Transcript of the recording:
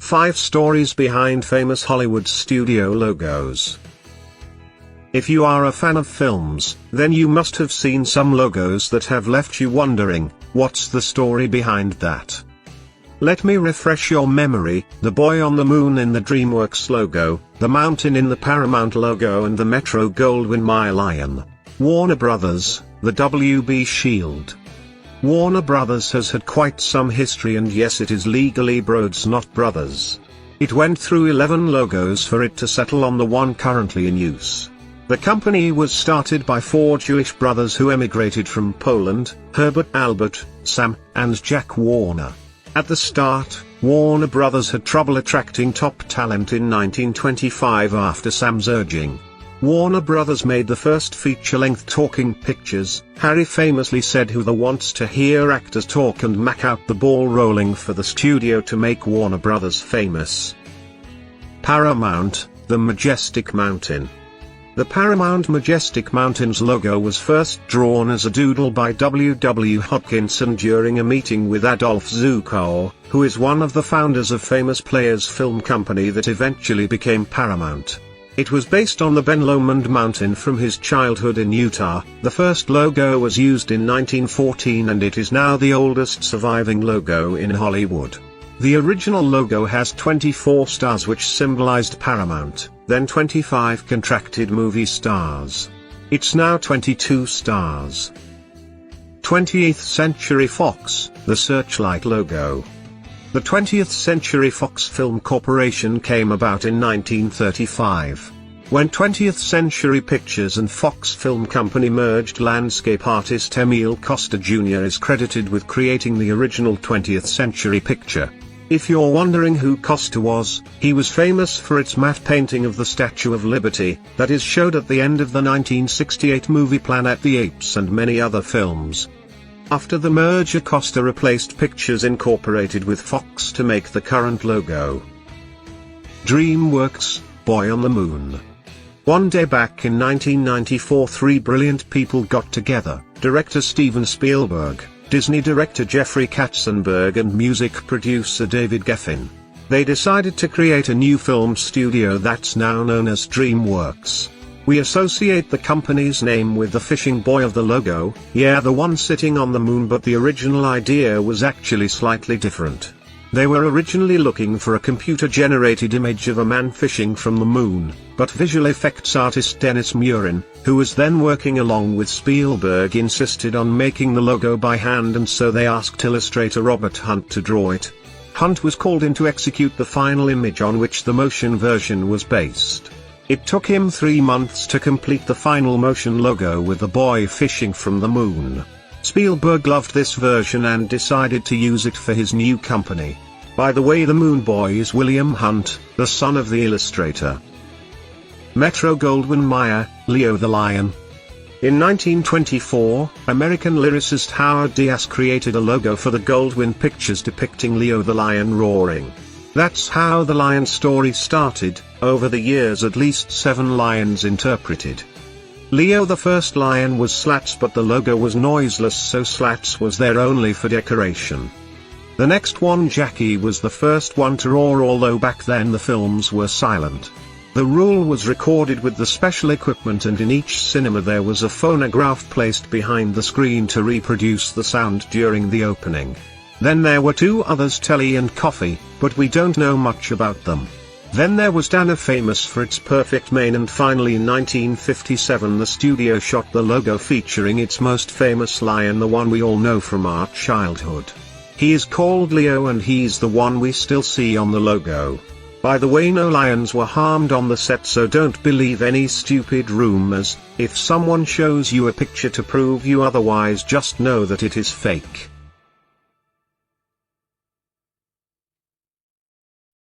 5 Stories Behind Famous Hollywood Studio Logos. If you are a fan of films, then you must have seen some logos that have left you wondering, what's the story behind that? Let me refresh your memory: the boy on the moon in the DreamWorks logo, the mountain in the Paramount logo, and the Metro-Goldwyn-Mayer lion. Warner Brothers, the WB Shield. Warner Brothers has had quite some history, and yes, it is legally Brothers, not Brothers. It went through 11 logos for it to settle on the one currently in use. The company was started by 4 Jewish brothers who emigrated from Poland: Herbert, Albert, Sam, and Jack Warner. At the start, Warner Brothers had trouble attracting top talent in 1925 after Sam's urging. Warner Brothers made the first feature-length talking pictures. Harry famously said, "Who the wants to hear actors talk?" and Mac out the ball rolling for the studio to make Warner Brothers famous. Paramount, the Majestic Mountain. The Paramount Majestic Mountain's logo was first drawn as a doodle by W. W. Hodgkinson during a meeting with Adolph Zukor, who is one of the founders of Famous Players film company that eventually became Paramount. It was based on the Ben Lomond Mountain from his childhood in Utah. The first logo was used in 1914 and it is now the oldest surviving logo in Hollywood. The original logo has 24 stars which symbolized Paramount, then 25 contracted movie stars. It's now 22 stars. 20th Century Fox, the Searchlight logo. The 20th Century Fox Film Corporation came about in 1935. When 20th Century Pictures and Fox Film Company merged, landscape artist Emil Costa Jr. is credited with creating the original 20th Century picture. If you're wondering who Costa was, he was famous for its matte painting of the Statue of Liberty, that is showed at the end of the 1968 movie Planet of the Apes and many other films. After the merger, Costa replaced Pictures Incorporated with Fox to make the current logo. DreamWorks, Boy on the Moon. One day back in 1994, 3 brilliant people got together: director Steven Spielberg, Disney director Jeffrey Katzenberg, and music producer David Geffen. They decided to create a new film studio that's now known as DreamWorks. We associate the company's name with the fishing boy of the logo, yeah, the one sitting on the moon, but the original idea was actually slightly different. They were originally looking for a computer-generated image of a man fishing from the moon, but visual effects artist Dennis Murin, who was then working along with Spielberg, insisted on making the logo by hand, and so they asked illustrator Robert Hunt to draw it. Hunt was called in to execute the final image on which the motion version was based. It took him 3 months to complete the final motion logo with the boy fishing from the moon. Spielberg loved this version and decided to use it for his new company. By the way, the moon boy is William Hunt, the son of the illustrator. Metro-Goldwyn-Mayer, Leo the Lion. In 1924, American lyricist Howard Diaz created a logo for the Goldwyn Pictures depicting Leo the Lion roaring. That's how the lion story started. Over the years, at least 7 lions interpreted. Leo the first lion was Slats, but the logo was noiseless, so Slats was there only for decoration. The next one, Jackie, was the first one to roar, although back then the films were silent. The rule was recorded with the special equipment, and in each cinema there was a phonograph placed behind the screen to reproduce the sound during the opening. Then there were 2 others, Telly and Coffee, but we don't know much about them. Then there was Dana, famous for its perfect mane, and finally in 1957 the studio shot the logo featuring its most famous lion, the one we all know from our childhood. He is called Leo and he's the one we still see on the logo. By the way, no lions were harmed on the set, so don't believe any stupid rumors. If someone shows you a picture to prove you otherwise, just know that it is fake.